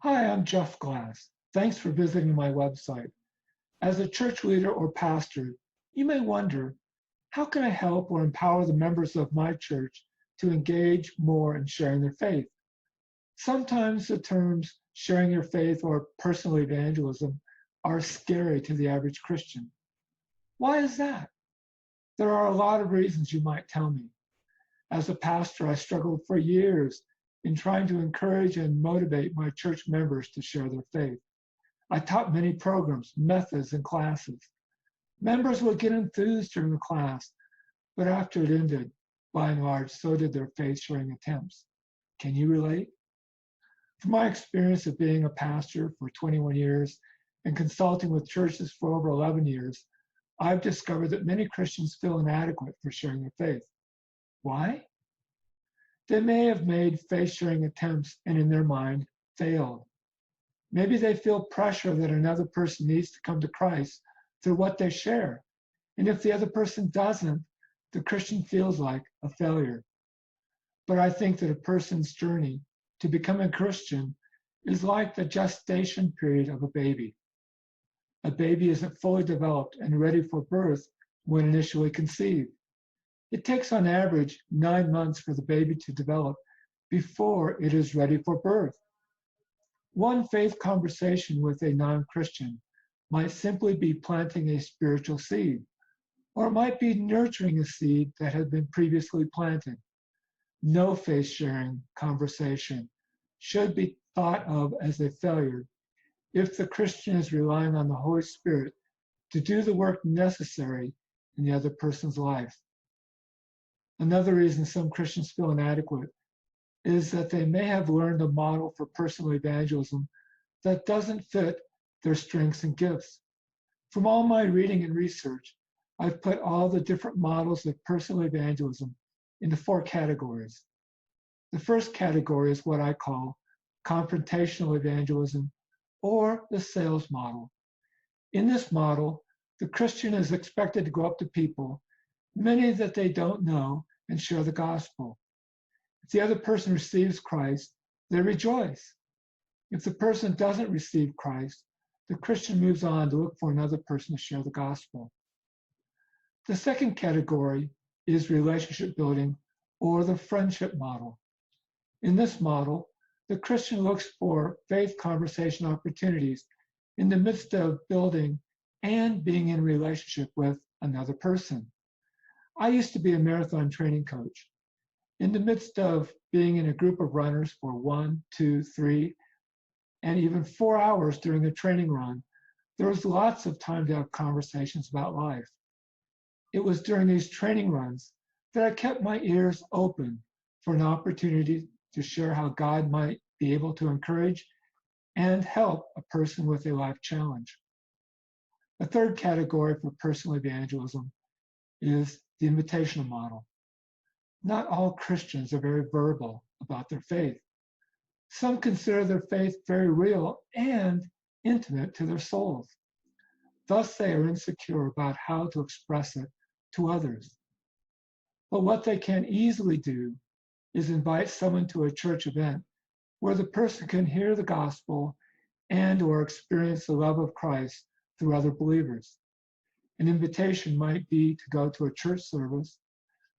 Hi, I'm Jeff Glass. Thanks for visiting my website. As a church leader or pastor, you may wonder, how can I help or empower the members of my church to engage more in sharing their faith? Sometimes the terms sharing your faith or personal evangelism are scary to the average Christian. Why is that? There are a lot of reasons, you might tell me. As a pastor, I struggled for years in trying to encourage and motivate my church members to share their faith. I taught many programs, methods, and classes. Members would get enthused during the class, but after it ended, by and large, so did their faith sharing attempts. Can you relate? From my experience of being a pastor for 21 years and consulting with churches for over 11 years, I've discovered that many Christians feel inadequate for sharing their faith. Why? They may have made faith sharing attempts and in their mind failed. Maybe they feel pressure that another person needs to come to Christ through what they share. And if the other person doesn't, the Christian feels like a failure. But I think that a person's journey to become a Christian is like the gestation period of a baby. A baby isn't fully developed and ready for birth when initially conceived. It takes on average 9 months for the baby to develop before it is ready for birth. One faith conversation with a non-Christian might simply be planting a spiritual seed, or it might be nurturing a seed that had been previously planted. No faith sharing conversation should be thought of as a failure if the Christian is relying on the Holy Spirit to do the work necessary in the other person's life. Another reason some Christians feel inadequate is that they may have learned a model for personal evangelism that doesn't fit their strengths and gifts. From all my reading and research, I've put all the different models of personal evangelism into 4 categories. The first category is what I call confrontational evangelism, or the sales model. In this model, the Christian is expected to go up to people, many that they don't know, and share the gospel. If the other person receives Christ, they rejoice. If the person doesn't receive Christ, the Christian moves on to look for another person to share the gospel. The second category is relationship building, or the friendship model. In this model, the Christian looks for faith conversation opportunities in the midst of building and being in relationship with another person. I used to be a marathon training coach. In the midst of being in a group of runners for 1, 2, 3, and even 4 hours during the training run, there was lots of time to have conversations about life. It was during these training runs that I kept my ears open for an opportunity to share how God might be able to encourage and help a person with a life challenge. A third category for personal evangelism is the invitational model. Not all Christians are very verbal about their faith. Some consider their faith very real and intimate to their souls. Thus, they are insecure about how to express it to others. But what they can easily do is invite someone to a church event where the person can hear the gospel and or experience the love of Christ through other believers. An invitation might be to go to a church service,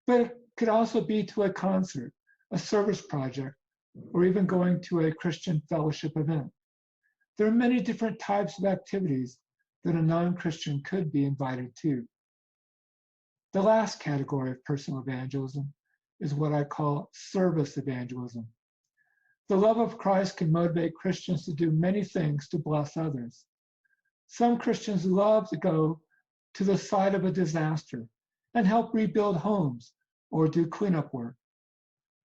but it could also be to a concert, a service project, or even going to a Christian fellowship event. There are many different types of activities that a non-Christian could be invited to. The last category of personal evangelism is what I call service evangelism. The love of Christ can motivate Christians to do many things to bless others. Some Christians love to go to the site of a disaster and help rebuild homes or do cleanup work.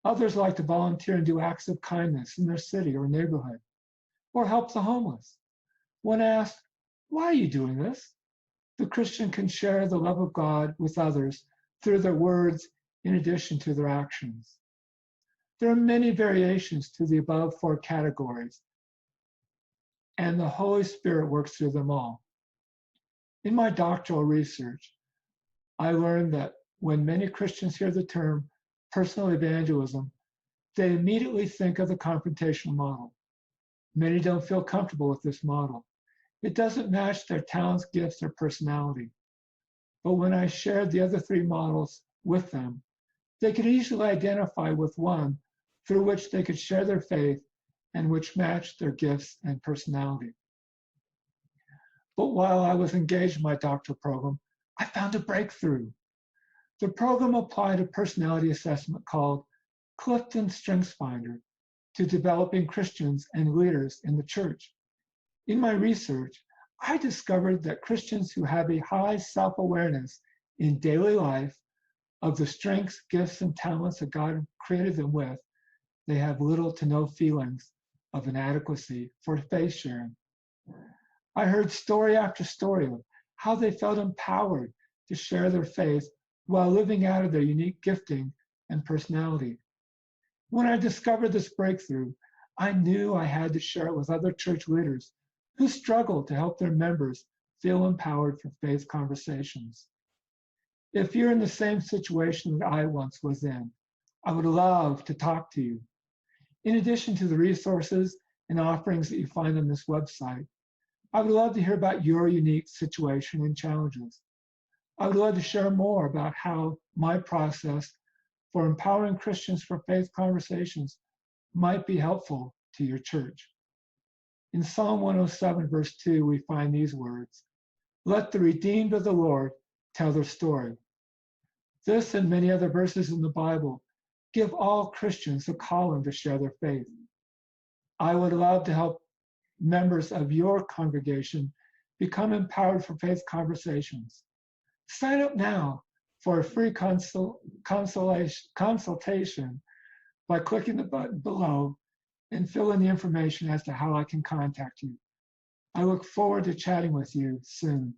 Others like to volunteer and do acts of kindness in their city or neighborhood, or help the homeless. When asked, why are you doing this? The Christian can share the love of God with others through their words in addition to their actions. There are many variations to the above 4 categories, and the Holy Spirit works through them all. In my doctoral research, I learned that when many Christians hear the term personal evangelism, they immediately think of the confrontational model. Many don't feel comfortable with this model. It doesn't match their talents, gifts, or personality. But when I shared the other three models with them, they could easily identify with one through which they could share their faith and which matched their gifts and personality. But while I was engaged in my doctoral program, I found a breakthrough. The program applied a personality assessment called Clifton StrengthsFinder to developing Christians and leaders in the church. In my research, I discovered that Christians who have a high self-awareness in daily life of the strengths, gifts, and talents that God created them with, they have little to no feelings of inadequacy for faith sharing. I heard story after story of how they felt empowered to share their faith while living out of their unique gifting and personality. When I discovered this breakthrough, I knew I had to share it with other church leaders who struggle to help their members feel empowered for faith conversations. If you're in the same situation that I once was in, I would love to talk to you. In addition to the resources and offerings that you find on this website, I would love to hear about your unique situation and challenges. I would love to share more about how my process for empowering Christians for faith conversations might be helpful to your church. In Psalm 107, verse 2, we find these words: "Let the redeemed of the Lord tell their story." This and many other verses in the Bible give all Christians a calling to share their faith. I would love to help members of your congregation become empowered for faith conversations. Sign up now for a free consultation by clicking the button below and fill in the information as to how I can contact you. I look forward to chatting with you soon.